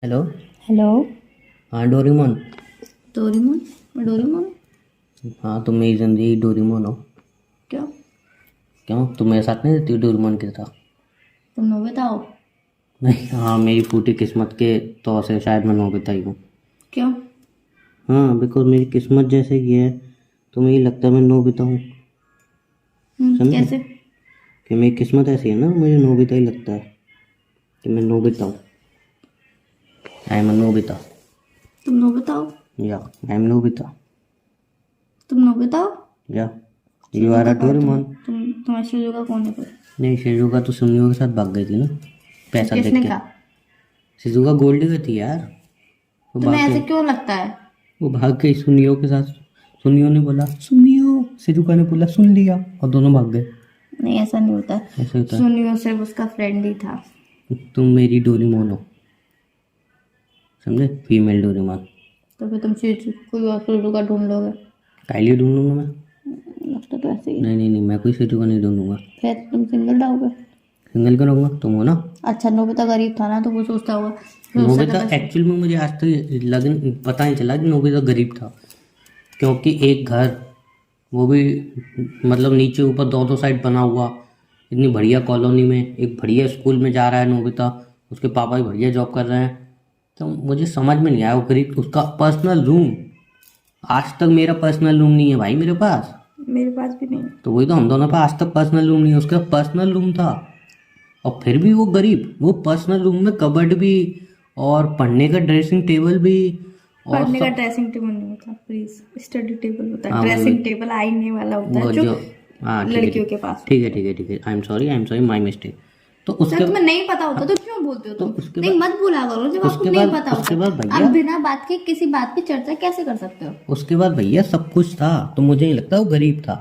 Hello. Hello. हाँ Doraemon. Doraemon. Doraemon. हाँ तुम मेरी जिंदगी डोरेमोन हो। क्यों? क्यों तुम मेरे साथ नहीं रहती हो डोरेमोन के साथ? तुम नोबिता हो? नहीं, हाँ मेरी फूटी किस्मत के तौर से शायद मैं नोबिता ही हूँ। क्यों? हाँ बिकॉज मेरी किस्मत जैसे की है तो मुझे लगता है मैं नोबिता हूँ। समझे? कैसे? कि मेरी किस्मत ऐसी है ना, मुझे नोबिता ही लगता है कि मैं नोबिता हूँ। I am Nobita. तुम नोबिता हो? या आई एम नोबिता। तुम नोबिता हो? या यू आर शिजुका अ का डोरेमोन। तुम्हारा शिजुका कौन है फिर? नहीं, शिजुका तो सुनियो के साथ भाग गई थी ना, पैसा देख किसने के। कहा? शिजुका गोल्ड डिगर थी यार। वो तुम्हें भाग ऐसे गई। क्यों लगता है? वो भाग गई सुनियो के साथ। सुनियो ने बोला सुनियो, सिजुका ने बोला सुन लिया और दोनों भाग गए। नहीं, ऐसा नहीं होता। ऐसे होता है। सुनियो सिर्फ उसका फ्रेंड ही था। तुम मेरी डोरेमोन हो, समझे? Female Doraemon. तो फिर तुम कोई और शिजुका ढूंढ लोगे? काइली ढूंढूंगा मैं? लगता तो ऐसे ही है। नहीं नहीं नहीं, मैं कोई सिजुका नहीं ढूंढूंगा। फिर तुम सिंगल रहोगे? सिंगल क्यों रहूंगा? तुम हो ना। अच्छा, नोबिता गरीब था ना तो वो सोचता होगा कि उससे नोबिता ज्यादा एक्चुअल में मुझे आज तक लगन पता नहीं चला कि नोबिता गरीब था, क्योंकि एक घर, वो भी मतलब नीचे ऊपर दो दो साइड बना हुआ, इतनी बढ़िया कॉलोनी में, एक बढ़िया स्कूल में जा रहा है नोबिता, उसके पापा भी बढ़िया जॉब कर रहे हैं। तो मुझे समझ में नहीं आया वो गरीब, उसका पर्सनल रूम, आज तक मेरा पर्सनल रूम नहीं है भाई मेरे पास। मेरे पास भी नहीं। तो वही तो, हम दोनों का आज तक पर्सनल रूम नहीं है, उसका पर्सनल रूम था। और फिर भी वो गरीब, वो पर्सनल रूम में कबर्ड भी और पढ़ने का ड्रेसिंग टेबल भी और पढ़ने का सब। ड्रेसिंग टेबल नहीं होता प्लीज, स्टडी टेबल होता है। हाँ वही ड्रेसिंग वही, टेबल आईने वाला होता है वो जो जो, हाँ ठीक है लड़कियों ठीक, के पास ठीक है होता है। ठीक है ठीक है, I am sorry my mistake. तो सर उसके, तुम्हें नहीं पता होता हाँ, तो क्यों बोलते हो तो तुम? उसके नहीं, बाद, मत बोला करो जब आपको उसके नहीं बाद पता उसके होता। बाद आप भैया, बिना बात के किसी बात की चर्चा कैसे कर सकते हो? उसके बाद भैया सब कुछ था, तो मुझे नहीं लगता वो गरीब था।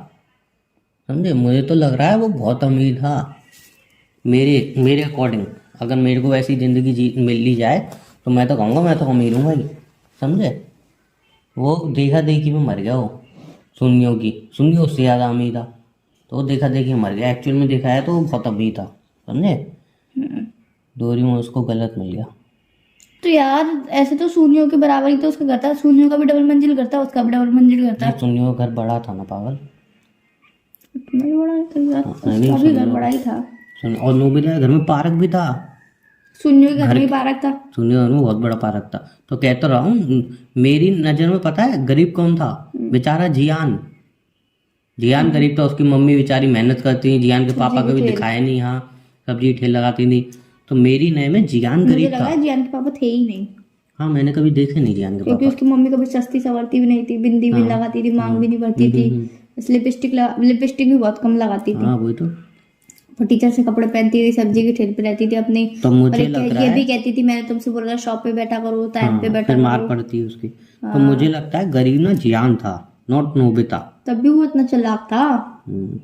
समझे? मुझे तो लग रहा है वो बहुत अमीर था। मेरे मेरे अकॉर्डिंग, अगर मेरे को वैसी ज़िंदगी जी मिल ली जाए तो मैं तो कहूँगा मैं तो अमीर हूँ भाई। समझे? वो देखा देखी में मर गया वो, सुनियो की, सुनियो उससे ज़्यादा अमीर था। तो वो देखा देखी में मर गया, एक्चुअल में देखा है तो वो बहुत अमीर था। समझे? डोरेमोन उसको गलत मिल गया। तो यार, ऐसे तो सूनियों के बराबर ही तो उसका घर था। सूनियों का भी डबल मंजिल घर था, उसका भी डबल मंजिल घर था। नहीं, सुनियो का घर बड़ा था ना पागल। इतना भी बड़ा नहीं था यार, हाँ, नहीं उसका भी घर सुनियो, बड़ा ही था। सुन, और नोबिता के घर में पार्क भी था। सूनियों के घर घर में ही के, पार्क था। सुनियो घर में बहुत बड़ा पार्क था। तो कहता रहा हूँ, मेरी नज़र में पता है गरीब कौन था? बेचारा जियान। जियान गरीब था, उसकी मम्मी बेचारी मेहनत करती थी, जियान के सब्जी पापा की कभी ठेल। दिखाया नहीं यहाँ, सब्जी ठेल लगाती थी। तो मेरी नए में जियान मुझे गरीब लग था। रहा है जियान के पापा थे ही नहीं, हाँ मैंने कभी देखे नहीं जियान के क्योंकि पापा। उसकी मम्मी कभी सस्ती सवरती भी नहीं थी, बिंदी भी हाँ लगाती थी, हाँ, मांग भी नहीं भरती थी। लिपस्टिक भी बहुत कम लगाती थी। हाँ वही तो। वो टीचर से कपड़े पहनती थी, सब्जी की ठेल पे रहती थी अपनी। तो और मुझे एक लग रहा ये है, भी कहती थी, मैंने तुमसे बोला था शॉप पे बैठा करो, टाइम पे हाँ बैठा फिर मार करो। पड़ती है उसकी। तो मुझे हाँ, लगता है गरीब ना जियान था, नॉट नोबिता। तब भी वो इतना चालाक था।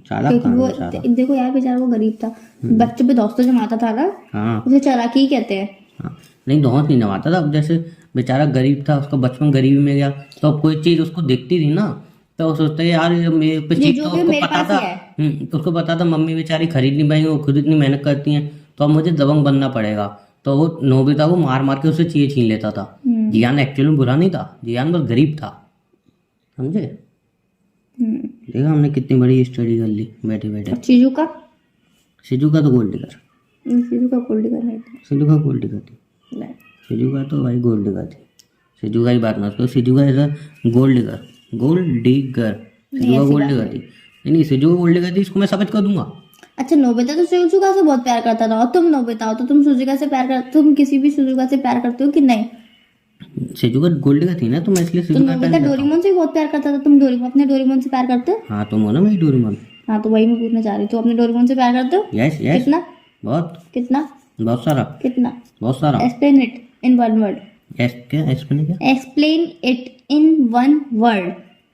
चालाक क्योंकि कहाँ था वो बेचारा। देखो यार, बेचारा वो गरीब था। बच्चों पे दोस्तों जमाता था ना, हाँ उसे चालाकी ही कहते हैं। हाँ, नहीं दोस्त नहीं नवाता था। अब जैसे बेचारा गरीब था, उसका बचपन गरीबी में गया, तो अब कोई चीज़ उसको दिखती थी ना, तो वो सोचता है यार ये मेरे पे ये चीज, जो तो भी उसको मेरे पता पास था। ही है। उसको पता था मम्मी बेचारी खरीद नहीं पाएंगी, वो खुद इतनी मेहनत करती हैं, तो अब मुझे दबंग बनना पड़ेगा। तो वो नोबिता को मार मार के उससे चीज़ छीन लेता था। जियान एक्चुअली में बुरा नहीं था, जियान बस गरीब था। समझे? देखा हमने कितनी बड़ी स्टडी कर ली बैठे बैठे। और चीजू का? सिजू का तो गोल्ड डिगर। चीजू का गोल्ड डिगर नहीं था। सिजू का गोल्ड डिगर थी। नहीं। सिजू का तो भाई गोल्ड डिगर थी। सिजू का ही बात मत करो, सिजू का ऐसा gold digger, gold digger, Siju नहीं, का ऐसी गोल्ड बात डिगर नहीं। थी। नहीं नहीं, सिजू का गोल्ड डिगर थी, इसको मैं साबित कर दूंगा। अच्छा, नोबिता तो सुजुका से बहुत प्यार करता था, और तुम नोबिता हो तो तुम सुजुका से प्यार कर, तुम किसी भी सुजुका से प्यार करते हो कि नहीं? सिजू का गोल्ड डिगर थी ना, तो मैं इसलिए तो सिजू का नोबिता प्यार करता हूँ। डोरेमोन से भी बहुत प्यार करता था। तुम डोरेमोन, अपने डोरेमोन से प्यार करते हो? हाँ तुम हो ना मेरी डोरेमोन। हाँ, तो वही मैं पूछना चाह रही हूँ, तो अपने डोरेमोन से प्यार करते हो? यस यस, कितना? बहुत, कितना? बहुत सारा, कितना? बहुत सारा। Explain it in one word. Yes क्या एक्सप्लेन, क्या explain it in one word.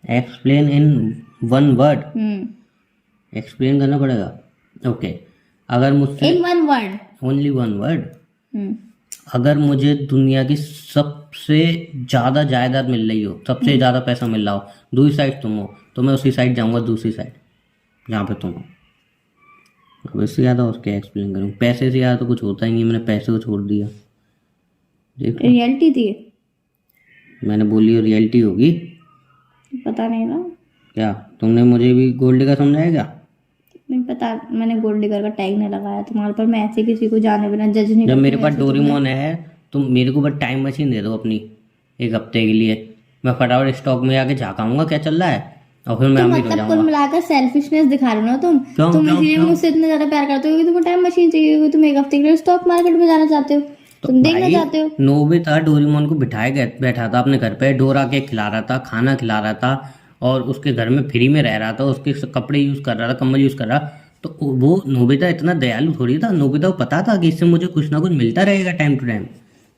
Explain in one word? Hmm. Explain करना पड़ेगा। ओके, अगर मुझसे in one word. Only one word, hmm. अगर मुझे दुनिया की सबसे ज़्यादा जायदाद मिल रही हो, सबसे ज़्यादा पैसा मिल रहा हो, दूसरी साइड तुम हो, तो मैं उसी साइड जाऊंगा, दूसरी साइड जहाँ पे तुम हो। अब इससे ज़्यादा और क्या एक्सप्लेन करूँ? पैसे से ज़्यादा तो कुछ होता ही नहीं, मैंने पैसे को छोड़ दिया। देखो रियलिटी थी? मैंने बोली रियलिटी होगी पता नहीं ना, क्या? तुमने मुझे भी गोल्ड का समझाया क्या? नहीं पता, मैंने गोल्ड डिगर का टैग नहीं लगाया तुम्हारे पर। मैं ऐसे किसी को जाने बिना जज नहीं जब करती मेरे हूँ पास जैसे तुमने। डोरेमोन है, तुम मेरे को बस टाइम मशीन दे दो अपनी, एक हफ्ते के लिए। मैं फटाफट स्टॉक में आके झाँकाऊंगा क्या चल रहा है, और फिर मैं तो अमीर हो मतलब कुल जाऊंगा। मिलाकर सेल्फिशनेस दिखा रहे हो ना तुम। क्यों तुम क्यों इसीलिए क्यों? मुझसे इतना ज्यादा प्यार करते हो क्योंकि तुम्हें टाइम मशीन चाहिए, क्योंकि तुम एक हफ्ते के लिए स्टॉक मार्केट में जाना चाहते हो, तो तुम देखना भाई चाहते हो। नोबिता डोरेमोन को बिठाए गए बैठा था अपने घर पे, डोरा के खिला रहा था, खाना खिला रहा था, और उसके घर में फ्री में रह रहा था, उसके कपड़े यूज कर रहा था, कंबल यूज कर रहा। तो वो नोबिता इतना दयालु थोड़ी था, नोबिता को पता था कि इससे मुझे कुछ ना कुछ मिलता रहेगा टाइम टू टाइम,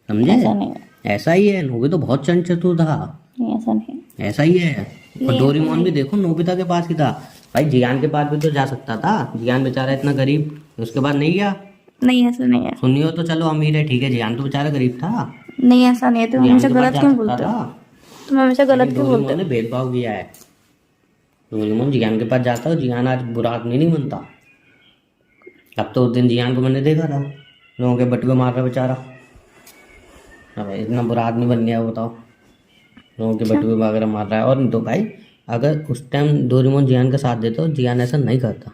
समझे? ऐसा नहीं है, ऐसा ही है, नोबिता बहुत चंचल था, नहीं ऐसा नहीं है। ऐसा ही है। और नहीं, डोरेमोन भी देखो नोबिता के पास ही था, भाई जियान के पास भी तो जा सकता था, जियान बेचारा इतना गरीब, उसके बाद नहीं गया। नहीं ऐसा नहीं है, सुनियो तो चलो अमीर है ठीक है, जियान तो बेचारा गरीब था, नहीं ऐसा नहीं है, तुम जियान हमेशा के पास गलत जा क्यों सकता बोलते हो? था। तुम हमेशा गलत लेकिन क्यों बोलते डोरेमोन ने भेदभाव किया है, डोरेमोन जियान के पास जाता, और जियान आज बुरा आदमी नहीं बनता। अब तो उस दिन जियान को मैंने देखा था लोगों के बटुए मार रहा बेचारा, अब इतना बुरा आदमी बन गया बताओ, लोगों के बटुए वगैरह मार रहा है। और तो भाई अगर उस टाइम डोरेमोन जियान का साथ देता तो जियान ऐसा नहीं करता,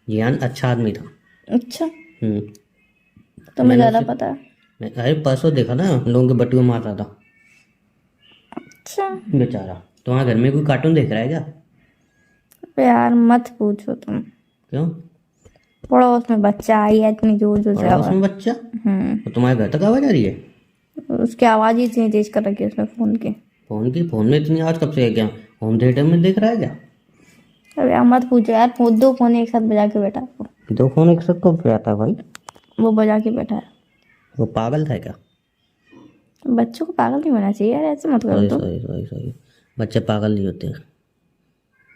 जियान अच्छा आदमी था। हो? अच्छा, हम्म। तुम्हें मैंने ज्यादा उसे पता है। अरे परसों देखा ना, लोगों के बटुए मार रहा था अच्छा, बेचारा। तुम्हारे घर में कोई कार्टून देख रहा है क्या? अबे यार मत पूछो तुम। क्यों? पड़ोस में बच्चा आई है इतनी जोर जोर से पड़ोस आवाज। में बच्चा? तो तुम्हारे घर तक आवाज आ रही है? उसकी आवाज ही इतनी तेज कर रखी है उसने फोन की। फोन की? फोन में इतनी आवाज कब से है क्या? होम थिएटर में देख रहा है क्या? अबे यार मत पूछो यार, दो फोन एक साथ बजा के बैठा है वो। दो फोन एक साथ कब पे आता है भाई? वो बजा के बैठा है। वो पागल था क्या? बच्चों को पागल नहीं होना चाहिए यार, ऐसे मत करो सॉरी तो। सॉरी सॉरी सॉरी, बच्चे पागल नहीं होते,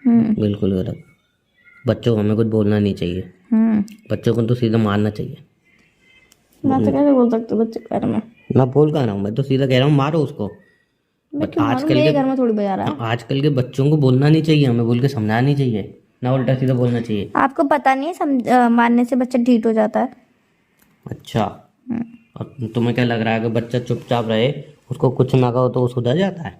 हम्म बिल्कुल गलत। बच्चों को हमें कुछ बोलना नहीं चाहिए, हम्म बच्चों को तो सीधा मारना चाहिए। मैं तो कैसे बोल सकते हो बच्चे के बारे में? मैं बोल कह रहा हूँ, मैं तो सीधा कह रहा हूँ मारो उसको। मैं बट क्यों मारूं, आजकल मेरे के घर में थोड़ी बजा रहा है। आजकल के बच्चों को बोलना नहीं चाहिए, हमें बोल के समझाना नहीं चाहिए, ना उल्टा सीधा बोलना चाहिए। आपको पता नहीं है, मारने से बच्चा ढीठ हो जाता है। अच्छा, और तुम्हें क्या लग रहा है कि बच्चा चुपचाप रहे, उसको कुछ ना कहो तो वो सुधर जाता है?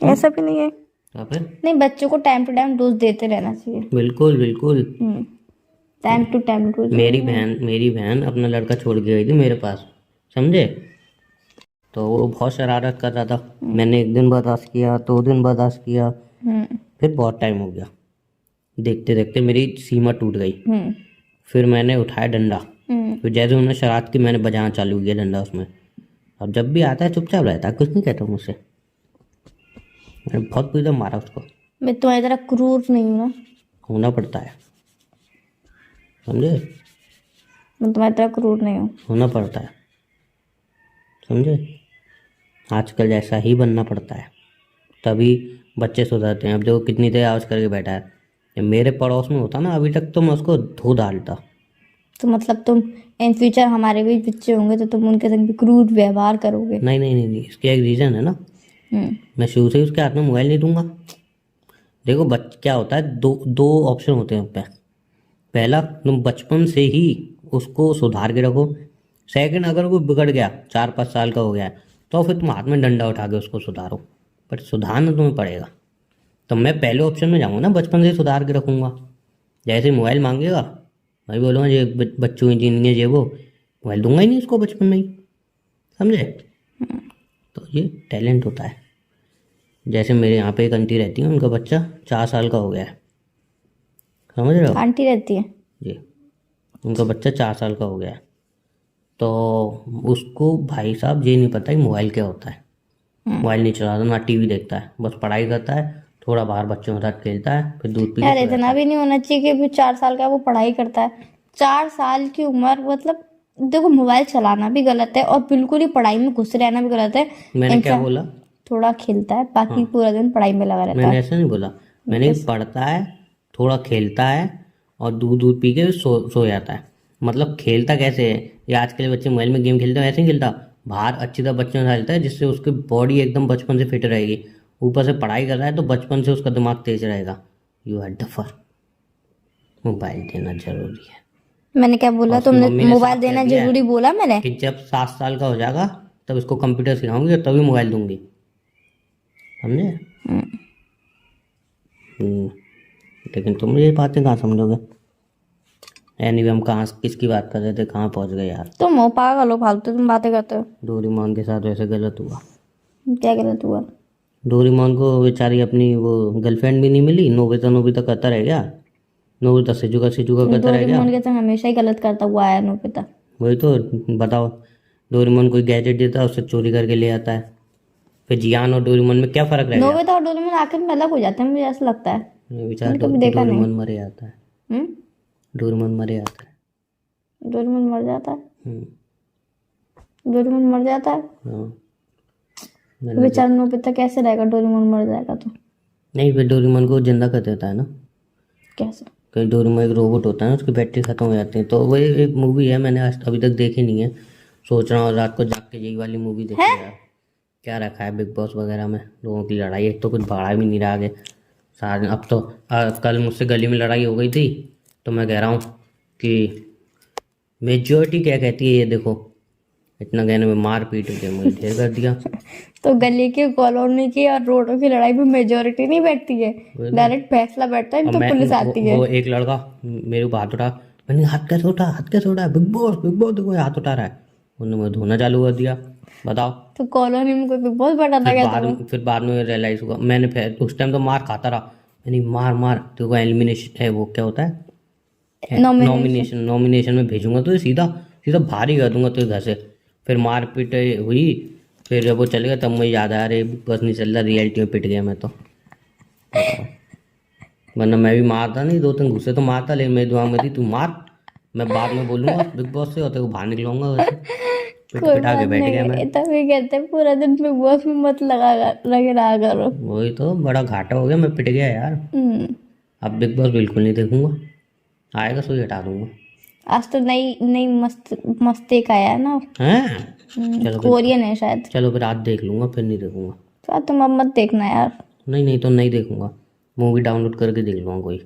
ऐसा भी नहीं है। या फिर? नहीं, बच्चों को टाइम टू टाइम डोज देते रहना चाहिए। बिल्कुल बिल्कुल। Time to time dose. मेरी बहन अपना लड़का छोड़ के गई थी मेरे पास, समझे? तो वो बहुत शरारत कर रहा था, मैंने एक दिन बर्दाश्त किया, 2 दिन बर्दाश्त किया, फिर बहुत टाइम हो गया, देखते देखते मेरी सीमा टूट गई। फिर मैंने उठाया डंडा, फिर जैसे उन्होंने शरारत की मैंने बजाना चालू किया डंडा उसमें। अब जब भी आता है चुपचाप रहता है, कुछ नहीं कहता मुझसे। मैंने बहुत बुरी तरह मारा उसको। मैं तुम्हारी तरह क्रूर नहीं हूँ ना। होना पड़ता है, समझे? मैं तुम्हारी तरह क्रूर नहीं हूँ। होना पड़ता है, समझे? आजकल जैसा ही बनना पड़ता है, तभी बच्चे सुधरते हैं। अब देखो कितनी देर आवाज़ करके बैठा है, ये मेरे पड़ोस में होता ना अभी तक तो मैं उसको धो डालता। तो मतलब तुम इन फ्यूचर हमारे भी बच्चे होंगे तो तुम उनके संग भी क्रूर व्यवहार करोगे? नहीं नहीं नहीं नहीं, इसके एक रीज़न है ना, हम्म मैं शुरू से ही उसके हाथ में मोबाइल नहीं दूंगा। देखो क्या होता है, दो दो ऑप्शन होते हैं पे। पहला, तुम बचपन से ही उसको सुधार के रखो। सेकंड, अगर वो बिगड़ गया 4-5 साल का हो गया है, तो फिर तुम हाथ में डंडा उठा के उसको सुधारो, बट सुधारना तुम्हें पड़ेगा। तो मैं पहले ऑप्शन में जाऊँगा ना, बचपन से ही सुधार के रखूँगा। जैसे मोबाइल मांगेगा भाई बोलूँगा ये बच्चों की जिंदगी है, ये वो मोबाइल दूंगा ही नहीं उसको बचपन में ही, समझे? तो ये टैलेंट होता है। जैसे मेरे यहाँ पे एक आंटी रहती है, उनका बच्चा 4 साल का हो गया है, समझ रहे हो? आंटी रहती है? जी, उनका बच्चा 4 साल का हो गया है। तो उसको भाई साहब ये नहीं पता कि मोबाइल क्या होता है। मोबाइल नहीं चलाता, ना टीवी देखता है, बस पढ़ाई करता है, थोड़ा बाहर बच्चों के साथ खेलता है, फिर दूध पी के यार सो जाता इतना है। भी नहीं होना चाहिए कि भी 4 साल का वो पढ़ाई करता है। 4 साल की उम्र मतलब, देखो मोबाइल चलाना भी गलत है और बिल्कुल ही पढ़ाई में घुस रहना भी गलत है। मैंने क्या इंसान बोला? थोड़ा खेलता है, बाकी पूरा दिन पढ़ाई में लगा रहता मैंने है। ऐसा नहीं बोला, मैंने पढ़ता है, थोड़ा खेलता है, और दूध दूध पी के सो जाता है। मतलब खेलता कैसे है, ये आज के बच्चे मोबाइल में गेम खेलते हैं ऐसे नहीं खेलता, बाहर अच्छी तरह बच्चों से खेलता है, जिससे उसकी बॉडी एकदम बचपन से फिट रहेगी। ऊपर से पढ़ाई कर रहा है तो बचपन से उसका दिमाग तेज रहेगा। You had the fur, mobile देना जरूरी है। मैंने क्या बोला? और उसकी तुमने मम्मी ने मोबाइल साफ कह देना दिया है जरूरी बोला मैंने? कि जब 7 साल का हो जाएगा तब इसको कंप्यूटर सिखाऊंगी और तभी मोबाइल दूंगी, समझे? हम्म, लेकिन तुम ये बातें कहाँ समझोगे? एनीवे हम कहाँ किसकी बात कर रहे थे, कहाँ पहुँच गए यार? तुम हो पागल हो, फालतू तुम बातें करते हो। डोरेमोन के साथ वैसे गलत हुआ। क्या गलत हुआ? डोरेमोन को बेचारी अपनी वो गर्लफ्रेंड भी नहीं मिली, नोबिता नोबिता करता रह गया, नोबिता सिजुका करता रह गया। डोरेमोन के संग हमेशा ही गलत करता हुआ है नोबिता। वही तो, बताओ, डोरेमोन कोई गैजेट देता है उससे चोरी करके ले आता है, फिर जियान और डोरेमोन में क्या फर्क रह गया? नोबिता और डोरेमोन आखिर में अलग हो जाते हैं, मुझे ऐसा लगता है। बेचारा मैंने कभी देखा नहीं। डोरेमोन मरे जाता है, हम्म, डोरेमोन मरे जाता है। डोरेमोन मर जाता है? हम्म, डोरेमोन मर जाता है? हाँ। तो बेचारा नोबिता कैसे रहेगा, डोरेमोन मर जाएगा तो? नहीं, फिर डोरेमोन को जिंदा कर देता है ना, कैसे? कहीं डोरेमोन एक रोबोट होता है ना, उसकी बैटरी खत्म हो जाती है। तो वही एक मूवी है, मैंने आज अभी तक देखी नहीं है, सोच रहा हूँ रात को जाग के यही वाली मूवी देखूँ यार। क्या रखा है बिग बॉस वगैरह में, लोगों की लड़ाई, एक तो कुछ बढ़ा भी नहीं रहा आगे सारे। अब तो कल मुझसे गली में लड़ाई हो गई थी, तो मैं कह रहा हूँ कि मेजोरिटी क्या कहती है, ये देखो इतना कहने में मार पीट के मुझे ढेर कर दिया। तो गली की, कॉलोनी की और रोडों की लड़ाई में मेजोरिटी नहीं बैठती है, डायरेक्ट फैसला बैठता है, अब तो पुलिस आती है। वो एक लड़का मेरे को हाथ उठा, मैंने कहा, हाथ कैसे उठा, हाथ कैसे उठा? बिग बॉस देखो ये हाथ उठा रहा है। उन्होंने मुझे धोना चालू कर दिया, बताओ। तो कॉलोनी में कोई बिग बॉस बैठा था क्या तुम्हें? फिर बाद में रियलाइज हुआ, मैंने फिर उस टाइम तो मार खाता रहा, मैंने मार तो एलिमिनेशन है, वो क्या होता है, नॉमिनेशन में भेजूंगा तो ये सीधा सीधा भारी कर दूंगा तो घर से। फिर मारपीट हुई, फिर जब वो चले गए तब मुझे याद आया, अरे बस नहीं चल रहा, रियलिटी में पिट गया मैं तो। वरना मैं भी मारता नहीं, 2-3 घुसे तो मारता, लेकिन मेरे दिमाग में थी तू मार, मैं बाद में बोलूंगा बिग बॉस से और तेरे को बाहर निकलूंगा, वैसे कोई पिटा के बात बैठ गया मैं। नहीं, तभी कहते हैं पूरा दिन बिग बॉस में मत लगे रहा करो। वही तो, बड़ा घाटा हो गया, मैं पिट गया यार। अब बिग बॉस बिल्कुल नहीं देखूंगा, आएगा सुई हटा दूंगा। आज तो नई नई मस्त एक आया है ना, हैं? चलो कोरियन है शायद। चलो फिर आज देख लूंगा, फिर नहीं देखूंगा। तो तुम अब मत देखना यार। नहीं तो नहीं देखूंगा, मूवी डाउनलोड करके देख लूंगा कोई,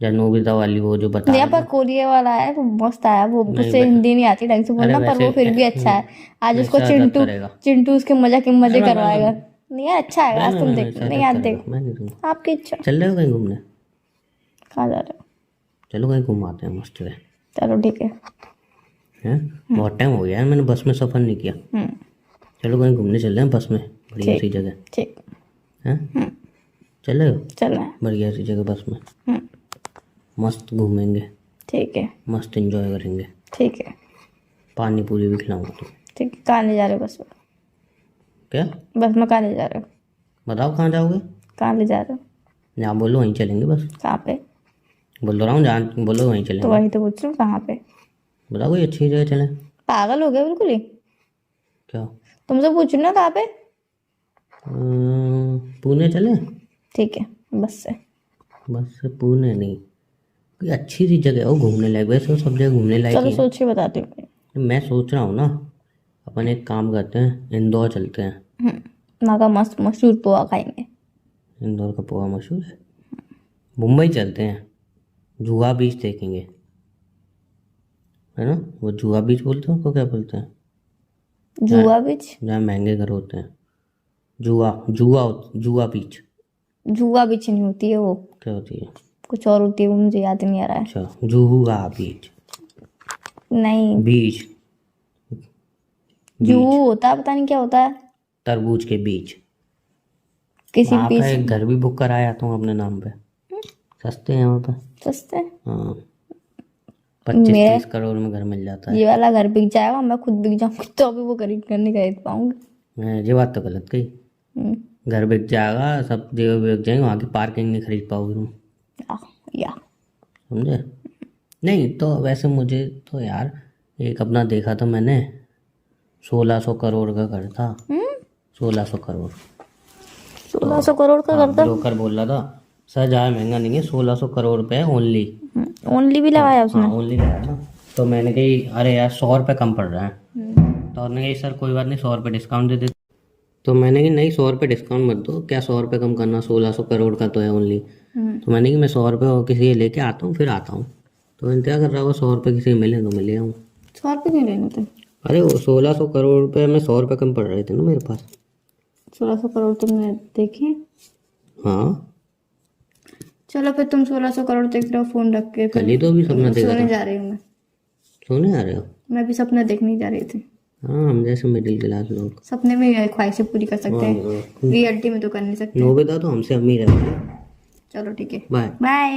या नोबिता वाली वो जो बता यहाँ रहा पर कोरिया वाला है, वो मस्त आया, वो नहीं, उससे हिंदी नहीं आती ढंग से बोलना, पर वो फिर भी अच्छा है। आज उसको चिंटू उसके मजे करवाएगा। नहीं अच्छा है, आज तुम देख, नहीं आज देख, मैं नहीं दूंगा। आपकी इच्छा। चल रहे हो कहीं घूमने? कहाँ जा रहे हो? चलो कहीं घुमाते हैं मस्त है। चलो ठीक है। हैं? बहुत टाइम हो गया है, मैंने बस में सफर नहीं किया। चलो कहीं घूमने चल रहे हैं बस में, बढ़िया सी जगह। ठीक हैं? चल रहे हो? चल रहे हैं। बढ़िया सी जगह बस में, मस्त घूमेंगे, ठीक है। मस्त एंजॉय करेंगे, ठीक है। पानी पूरी भी खिलाऊंगा तुम। ठीक है। कहाँ ले जा रहे हो बस में? क्या? बस में कहाँ ले जा रहे हो? बताओ कहाँ जाओगे? कहाँ ले जा रहे हो? जहाँ बोलो वहीं चलेंगे बस। कहाँ पे? बोल रहा हूँ जहाँ बोलो वहीं तो चलेंगे। वही तो पूछ रही हूँ, कहाँ पे? बताओ कोई अच्छी जगह चलें। पागल हो गया बिल्कुल ही? क्या? तुमसे पूछ रही हूँ ना, कहाँ पे? पुणे चलें? ठीक है, बस से। बस से पुणे नहीं, कोई अच्छी सी जगह हो घूमने लायक, वैसे तो सब जगह घूमने लायक चलो ही है। सोच के बताती हूँ। मैं सोच रहा हूँ ना, अपन एक काम करते हैं, इंदौर चलते हैं। वहाँ का मस्त मशहूर पोहा खाएंगे। इंदौर का पोहा मशहूर है। मुंबई चलते हैं, जुआ बीच देखेंगे, है ना? वो जुआ बीच बोलते हैं उसको, क्या बोलते हैं? जुआ बीच? जहाँ महंगे घर होते हैं। जुआ बीच। जुआ बीच नहीं होती है वो, क्या होती है? कुछ और होती है, वो मुझे याद नहीं आ रहा है। अच्छा, जुआ बीच। नहीं, बीच जू होता है, पता नहीं क्या होता है। तरबूज के बीच। किसी वहाँ पे बीच। एक घर भी बुक कराया था अपने नाम पे, सस्ते हैं वहाँ पे। सस्ते? हाँ, 25-30 करोड़ में घर मिल जाता है। ये वाला घर बिक जाएगा, मैं खुद बिक जाऊंगी तो अभी वो खरीद पाऊंगी। ये बात तो गलत कही, घर बिक जाएगा, सब जगह बिक जाएंगे, वहाँ की पार्किंग नहीं खरीद पाओगे तुम, या समझे? नहीं तो वैसे मुझे तो यार एक अपना देखा था मैंने, 1600 करोड़ का घर था। 1600 करोड़। 1600 करोड़ का घर था? ब्रोकर बोल रहा था सर ज़्यादा महंगा नहीं है, 1600 करोड़ रुपये ओनली। ओनली भी लगाया उसने? हाँ ओनली लगाया ना। तो मैंने कही अरे यार 100 रुपये कम पड़ रहा है। तो उसने कही सर कोई बात नहीं, 100 रुपये डिस्काउंट दे दे। तो मैंने कही नहीं 100 रुपये डिस्काउंट मत दो, क्या 100 रुपये कम करना, 1600 करोड़ का तो है ओनली। तो मैंने कि मैं 100 रुपये और किसी लेके आता हूँ, फिर आता हूँ। तो इंतजार कर रहा होगा 100 रुपये किसी को मिले तो मिले आऊँ। 100 रुपये क्यों लेने थे? अरे वो 1600 करोड़ रुपए में 100 रुपये कम पड़ रहे थे ना मेरे पास। 1600 करोड़ तुमने देखे? हाँ, चलो फिर तुम 1600 करोड़ देख रहे हो फोन रख के, कल ही तो अभी सपना देखा सोने था। जा रही हूँ मैं। सोने आ रहे हो? मैं भी सपना देखने जा रही थी। हाँ, हम जैसे मिडिल क्लास लोग। सपने में ये ख्वाहिशें पूरी कर सकते हैं, हाँ, रियलिटी में तो कर नहीं सकते। नोबिता तो हमसे अमीर है। चलो ठीक है, बाय। बाय।